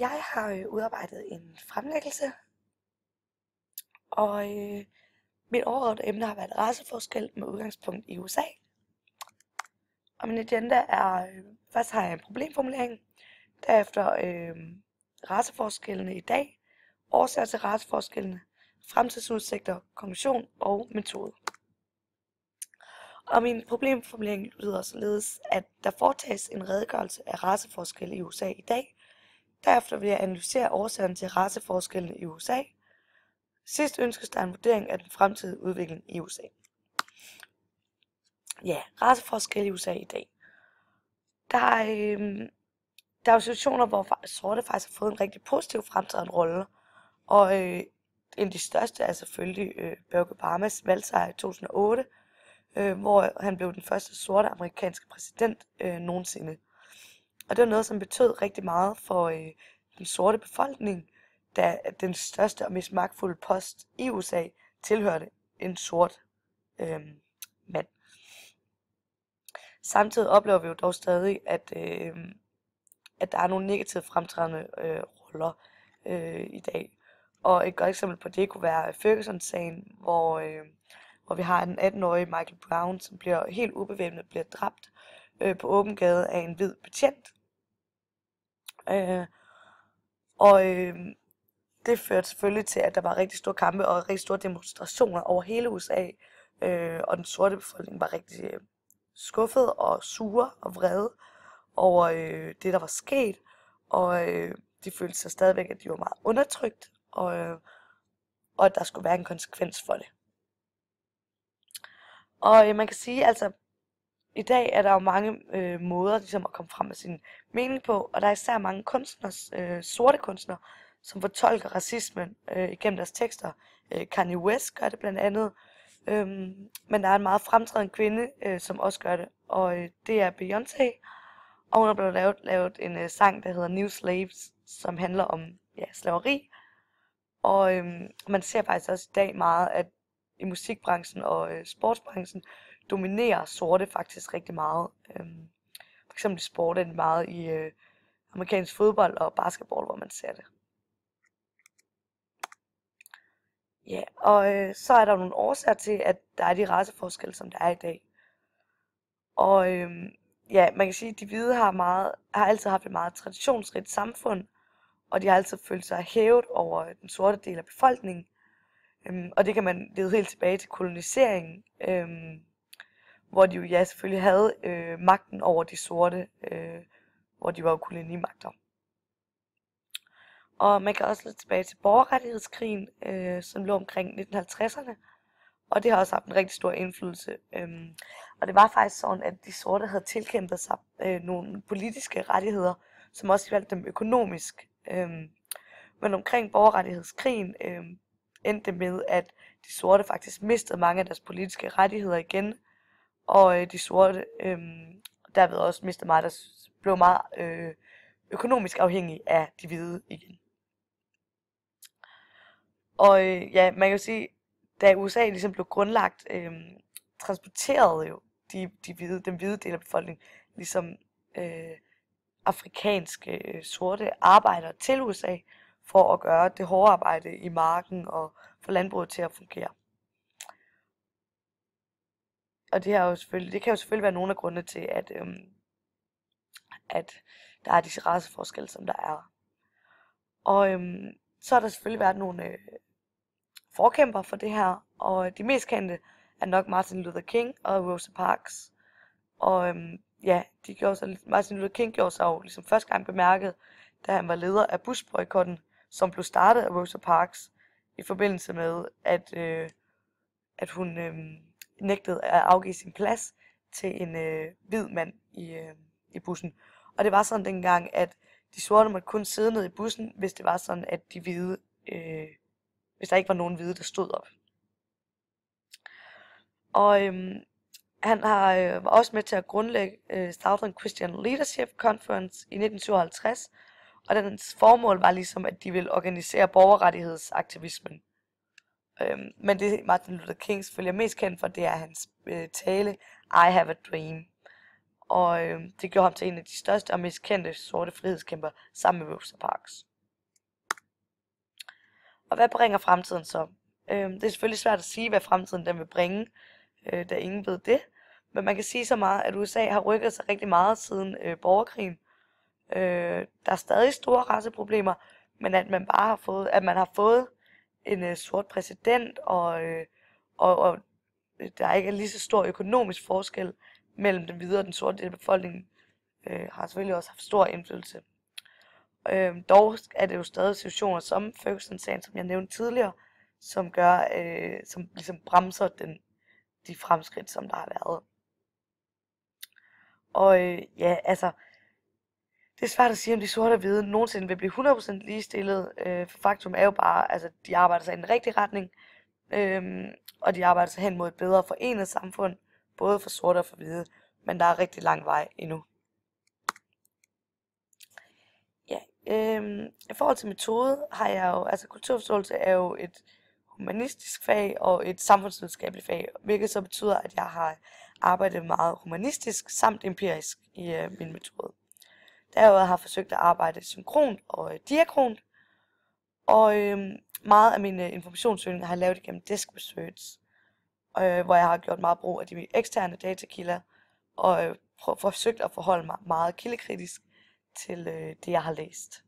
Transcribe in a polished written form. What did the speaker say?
Jeg har udarbejdet en fremlæggelse, og mit overordnede emne har været raceforskel med udgangspunkt i USA. Og min agenda er, først har jeg en problemformulering, derefter raceforskellene i dag, årsager til raceforskellene, fremtidsudsigter, konklusion og metode. Og min problemformulering lyder således, at der foretages en redegørelse af raceforskelle i USA i dag. Derefter vil jeg analysere årsagerne til raceforskellene i USA. Sidst ønskes der en vurdering af den fremtidige udvikling i USA. Ja, raceforskelle i USA i dag. Der er jo situationer, hvor sorte faktisk har fået en rigtig positiv fremtrædende rolle. Og en af de største er selvfølgelig Barack Obamas valgsejr i 2008, hvor han blev den første sorte amerikanske præsident nogensinde. Og det var noget, som betød rigtig meget for den sorte befolkning, da den største og mest magtfulde post i USA tilhørte en sort mand. Samtidig oplever vi jo dog stadig, at der er nogle negativt fremtrædende roller i dag. Og et godt eksempel på det kunne være Ferguson-sagen, hvor vi har en 18-årig Michael Brown, som bliver helt ubevæbnet, bliver dræbt på åben gade af en hvid betjent. Det førte selvfølgelig til, at der var rigtig store kampe og rigtig store demonstrationer over hele USA, og den sorte befolkning var rigtig skuffet og sure og vrede over det, der var sket, og de følte sig stadigvæk, at de var meget undertrykt, og at der skulle være en konsekvens for det. Og man kan sige, altså, i dag er der jo mange måder ligesom at komme frem med sin mening på, og der er især mange kunstnere, sorte kunstnere, som fortolker racismen igennem deres tekster. Kanye West gør det blandt andet, men der er en meget fremtrædende kvinde, som også gør det, og det er Beyoncé, og hun er blevet lavet en sang, der hedder New Slaves, som handler om slaveri, og man ser faktisk også i dag meget, at i musikbranchen og sportsbranchen dominerer sorte faktisk rigtig meget. For eksempel i sport er det meget i amerikansk fodbold og basketball, hvor man ser det. Ja, og så er der nogle årsager til, at der er de raceforskelle, som der er i dag. Og man kan sige, at de hvide har altid haft et meget traditionsrigt samfund, og de har altid følt sig hævet over den sorte del af befolkningen. Og det kan man lede helt tilbage til koloniseringen, hvor de jo selvfølgelig havde magten over de sorte, hvor de var jo kolonimagter. Og man kan også lede tilbage til borgerrettighedskrigen, som lå omkring 1950'erne, og det har også haft en rigtig stor indflydelse. Og det var faktisk sådan, at de sorte havde tilkæmpet sig nogle politiske rettigheder, som også hjalp dem økonomisk. Men omkring borgerrettighedskrigen endte det med, at de sorte faktisk mistede mange af deres politiske rettigheder igen, og de sorte derved også mistede meget, der blev meget økonomisk afhængige af de hvide igen. Og man kan jo sige, da USA ligesom blev grundlagt, transporterede jo den hvide del af befolkningen ligesom afrikanske sorte arbejdere til USA for at gøre det hårde arbejde i marken og få landbruget til at fungere. Og det kan jo selvfølgelig være nogle af grundene til, at der er disse raceforskelle, som der er. Og så har der selvfølgelig været nogle forkæmper for det her, og de mest kendte er nok Martin Luther King og Rosa Parks. Og Martin Luther King gjorde sig jo ligesom første gang bemærket, da han var leder af Bush-boykotten, som blev startet af Rosa Parks, i forbindelse med, at hun nægtede at afgive sin plads til en hvid mand i bussen. Og det var sådan dengang, at de sorte måtte kun sidde ned i bussen, hvis det var sådan, at de hvide, hvis der ikke var nogen hvide, der stod op. Og han var også med til at grundlægge Southern Christian Leadership Conference i 1957, og dens formål var ligesom, at de ville organisere borgerrettighedsaktivismen. Men det Martin Luther King selvfølgelig er mest kendt for, det er hans tale I Have a Dream. Og det gjorde ham til en af de største og mest kendte sorte frihedskæmper sammen med Rosa Parks. Og hvad bringer fremtiden så? Det er selvfølgelig svært at sige, hvad fremtiden den vil bringe, da ingen ved det. Men man kan sige så meget, at USA har rykket sig rigtig meget siden borgerkrigen. Der er stadig store raceproblemer, men at man bare har fået, at man har fået en sort præsident, og der ikke er lige så stor økonomisk forskel mellem den hvide og den sorte del af befolkningen, har selvfølgelig også haft stor indflydelse. Dog er det jo stadig situationer som Ferguson-sagen, som jeg nævnte tidligere, som gør, som ligesom bremser de fremskridt, som der har været. Og ja, altså, det er svært at sige, om de sorte og hvide nogensinde vil blive 100% ligestillet, for faktum er jo bare, altså, de arbejder sig i den rigtige retning, og de arbejder sig hen mod et bedre forenet samfund, både for sorte og for hvide, men der er rigtig lang vej endnu. Ja, i forhold til metode har jeg jo, altså kulturforståelse er jo et humanistisk fag og et samfundsvidenskabeligt fag, hvilket så betyder, at jeg har arbejdet meget humanistisk samt empirisk i min metode. Derudover har jeg forsøgt at arbejde synkront og diakront, og meget af min informationssøgning har jeg lavet igennem disk research, hvor jeg har gjort meget brug af de eksterne datakilder, og forsøgt at forholde mig meget kildekritisk til det, jeg har læst.